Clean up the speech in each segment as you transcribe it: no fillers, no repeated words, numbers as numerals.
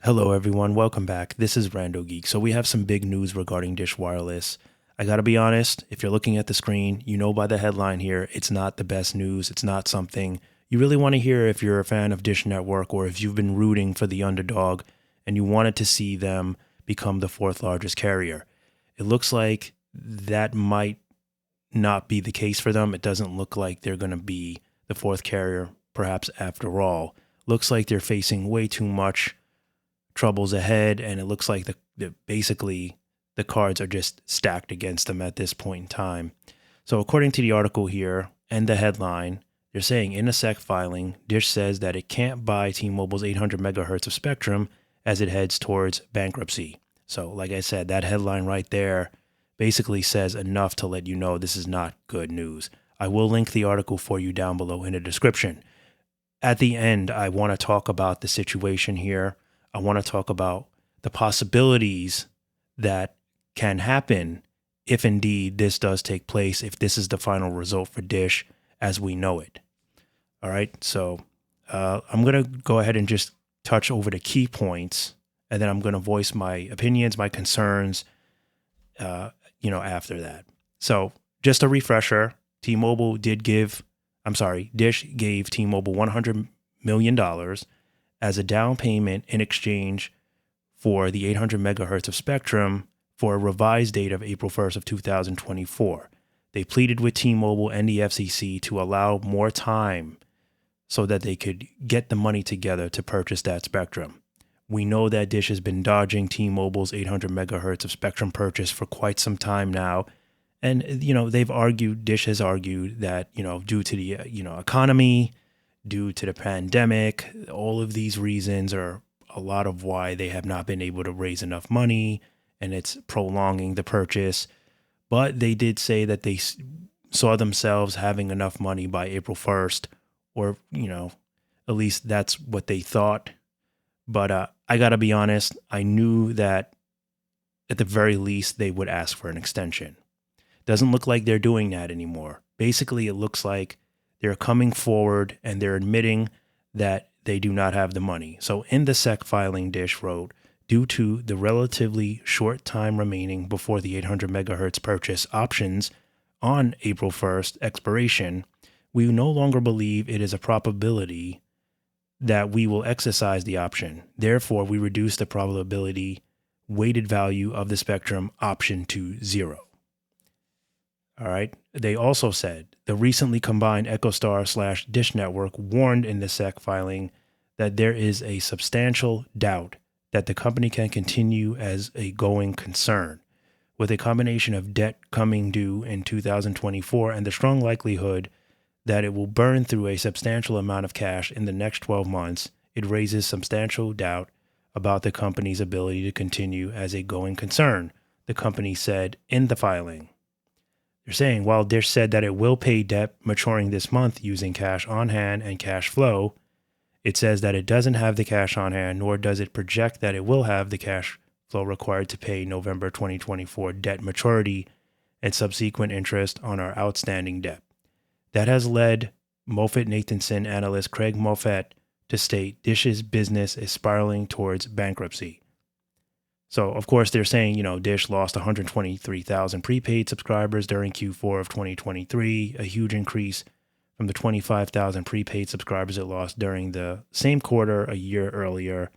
Hello, everyone. Welcome back. This is RandoGEEK. So we have some big news regarding Dish Wireless. I got to be honest, if you're looking at the screen, you know by the headline here, it's not the best news. It's not something you really want to hear if you're a fan of Dish Network or if you've been rooting for the underdog and you wanted to see them become the fourth largest carrier. It looks like that might not be the case for them. It doesn't look like they're going to be the fourth carrier, perhaps after all. Looks like they're facing way too much troubles ahead, and it looks like basically the cards are just stacked against them at this point in time. So according to the article here and the headline, they're saying in a SEC filing, Dish says that it can't buy T-Mobile's 800 megahertz of spectrum as it heads towards bankruptcy. So like I said, that headline right there basically says enough to let you know this is not good news. I will link the article for you down below in the description. At the end, I want to talk about the situation here. I want to talk about the possibilities that can happen if indeed this does take place, if this is the final result for Dish as we know it. All right, so I'm going to go ahead and just touch over the key points, and then I'm going to voice my opinions, my concerns, after that. So just a refresher, Dish gave T-Mobile $100 million as a down payment in exchange for the 800 megahertz of spectrum for a revised date of April 1st of 2024. They pleaded with T-Mobile and the FCC to allow more time so that they could get the money together to purchase that spectrum. We know that Dish has been dodging T-Mobile's 800 megahertz of spectrum purchase for quite some time now. And, Dish has argued that, due to the, economy, due to the pandemic, all of these reasons are a lot of why they have not been able to raise enough money, and it's prolonging the purchase. But they did say that they saw themselves having enough money by April 1st, or, at least that's what they thought. But I got to be honest, I knew that at the very least they would ask for an extension. Doesn't look like they're doing that anymore. Basically, it looks like they're coming forward and they're admitting that they do not have the money. So in the SEC filing, Dish wrote, due to the relatively short time remaining before the 800 megahertz purchase options on April 1st expiration, we no longer believe it is a probability that we will exercise the option. Therefore, we reduce the probability weighted value of the spectrum option to 0. All right. They also said the recently combined EchoStar/Dish Network warned in the SEC filing that there is a substantial doubt that the company can continue as a going concern, with a combination of debt coming due in 2024 and the strong likelihood that it will burn through a substantial amount of cash in the next 12 months. It raises substantial doubt about the company's ability to continue as a going concern, the company said in the filing. They're saying while Dish said that it will pay debt maturing this month using cash on hand and cash flow, it says that it doesn't have the cash on hand, nor does it project that it will have the cash flow required to pay November 2024 debt maturity and subsequent interest on our outstanding debt. That has led MoffettNathanson analyst Craig Moffett to state Dish's business is spiraling towards bankruptcy. So, of course, they're saying, Dish lost 123,000 prepaid subscribers during Q4 of 2023, a huge increase from the 25,000 prepaid subscribers it lost during the same quarter a year earlier.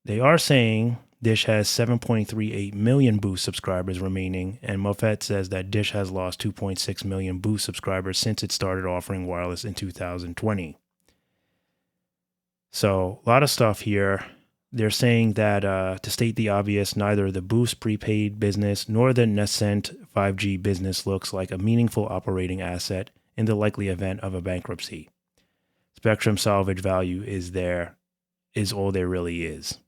They are saying Dish has 7.38 million Boost subscribers remaining, and Moffett says that Dish has lost 2.6 million Boost subscribers since it started offering wireless in 2020. So, a lot of stuff here. They're saying that, to state the obvious, neither the Boost prepaid business nor the Nascent 5G business looks like a meaningful operating asset in the likely event of a bankruptcy. Spectrum salvage value is all there really is.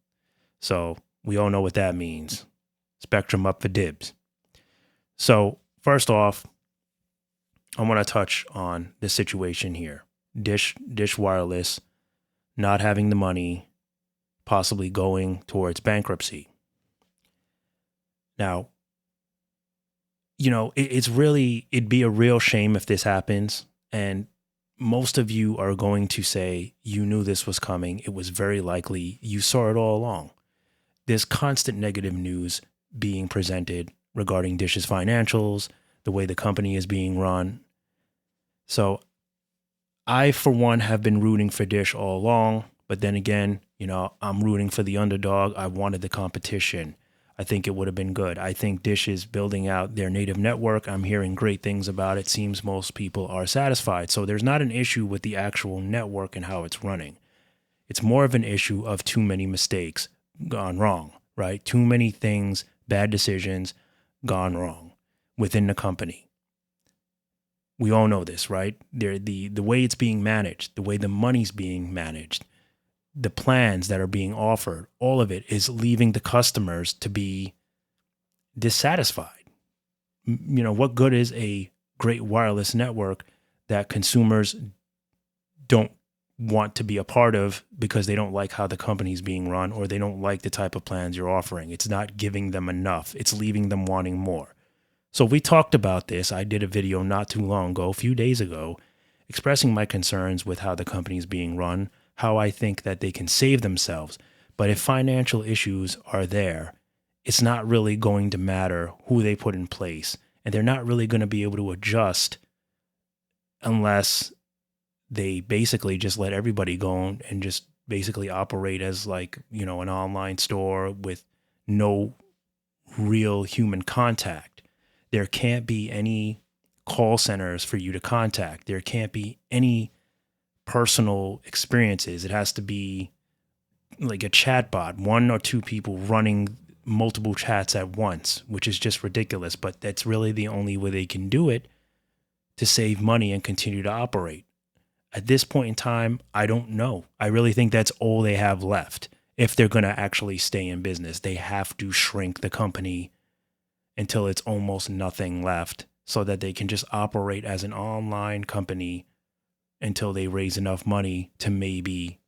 So we all know what that means. Spectrum up for dibs. So first off, I want to touch on the situation here. Dish Wireless not having the money, possibly going towards bankruptcy. Now, it'd be a real shame if this happens. And most of you are going to say, you knew this was coming. It was very likely. You saw it all along. there's constant negative news being presented regarding Dish's financials, the way the company is being run. So I, for one, have been rooting for Dish all along. But then again, I'm rooting for the underdog. I wanted the competition. I think it would have been good. I think Dish is building out their native network. I'm hearing great things about it. Seems most people are satisfied. So there's not an issue with the actual network and how it's running. It's more of an issue of too many mistakes gone wrong, right? Too many things, bad decisions gone wrong within the company. We all know this, right? The way it's being managed, the way the money's being managed, the plans that are being offered, all of it is leaving the customers to be dissatisfied. What good is a great wireless network that consumers don't want to be a part of because they don't like how the company's being run or they don't like the type of plans you're offering? It's not giving them enough. It's leaving them wanting more. So we talked about this. I did a video not too long ago, a few days ago, expressing my concerns with how the company is being run, how I think that they can save themselves. But if financial issues are there, it's not really going to matter who they put in place. And they're not really going to be able to adjust unless they basically just let everybody go and just basically operate as an online store with no real human contact. There can't be any call centers for you to contact. There can't be any personal experiences. It has to be like a chatbot, one or two people running multiple chats at once, which is just ridiculous. But that's really the only way they can do it to save money and continue to operate. At this point in time, I don't know. I really think that's all they have left. If they're going to actually stay in business, they have to shrink the company until it's almost nothing left so that they can just operate as an online company until they raise enough money to maybe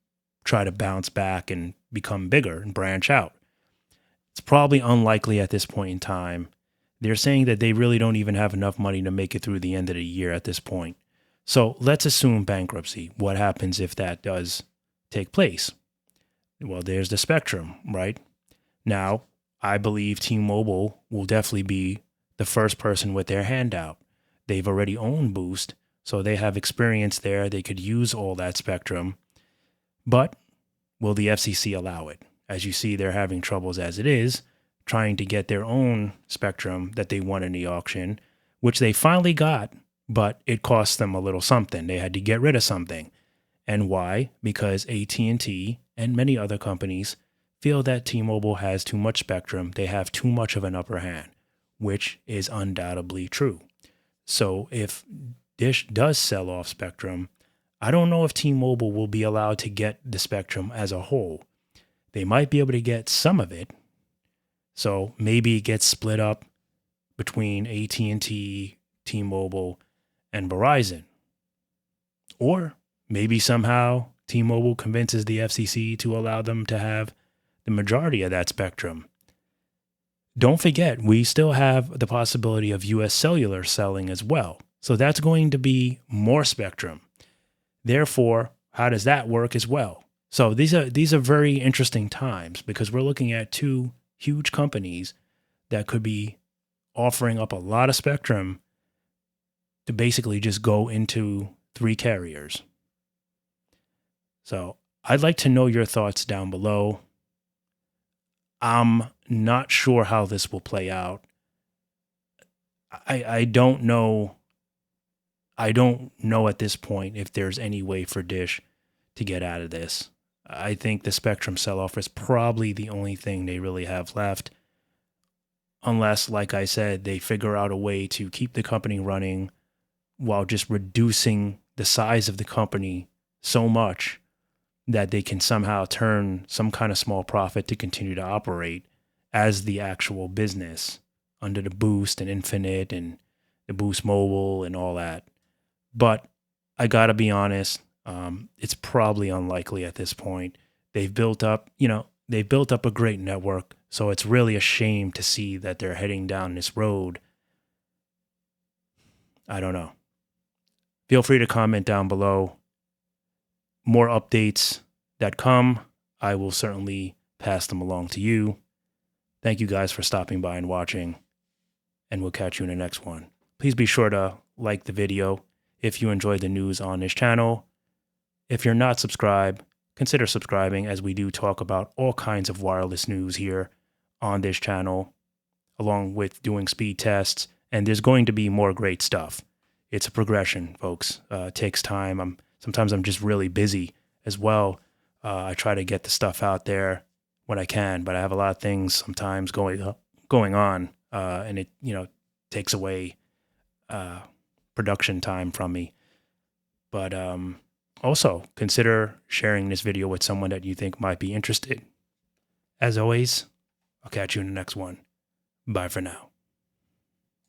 try to bounce back and become bigger and branch out. It's probably unlikely at this point in time. They're saying that they really don't even have enough money to make it through the end of the year at this point. So let's assume bankruptcy. What happens if that does take place? Well, there's the spectrum, right? Now, I believe T-Mobile will definitely be the first person with their hand out. They've already owned Boost, so they have experience there. They could use all that spectrum. But will the FCC allow it? As you see, they're having troubles as it is, trying to get their own spectrum that they won in the auction, which they finally got, but it cost them a little something. They had to get rid of something. And why? Because AT&T and many other companies feel that T-Mobile has too much spectrum. They have too much of an upper hand, which is undoubtedly true. So if Dish does sell off spectrum, I don't know if T-Mobile will be allowed to get the spectrum as a whole. They might be able to get some of it. So maybe it gets split up between AT&T, T-Mobile, and Verizon. Or maybe somehow T-Mobile convinces the FCC to allow them to have the majority of that spectrum. Don't forget, we still have the possibility of US Cellular selling as well. So that's going to be more spectrum. Therefore, how does that work as well? So these are very interesting times because we're looking at two huge companies that could be offering up a lot of spectrum to basically just go into three carriers. So I'd like to know your thoughts down below. I'm not sure how this will play out. I don't know. I don't know at this point if there's any way for Dish to get out of this. I think the spectrum sell-off is probably the only thing they really have left. Unless, like I said, they figure out a way to keep the company running while just reducing the size of the company so much that they can somehow turn some kind of small profit to continue to operate as the actual business under the Boost and Infinite and the Boost Mobile and all that. But I gotta be honest, it's probably unlikely at this point. They've built up a great network, so it's really a shame to see that they're heading down this road. I don't know. Feel free to comment down below. More updates that come, I will certainly pass them along to you. Thank you guys for stopping by and watching, and we'll catch you in the next one. Please be sure to like the video if you enjoy the news on this channel. If you're not subscribed, consider subscribing, as we do talk about all kinds of wireless news here on this channel, along with doing speed tests, and there's going to be more great stuff. It's a progression, folks. It takes time. Sometimes I'm just really busy as well. I try to get the stuff out there when I can, but I have a lot of things sometimes going on, and it takes away production time from me. But also consider sharing this video with someone that you think might be interested. As always, I'll catch you in the next one. Bye for now.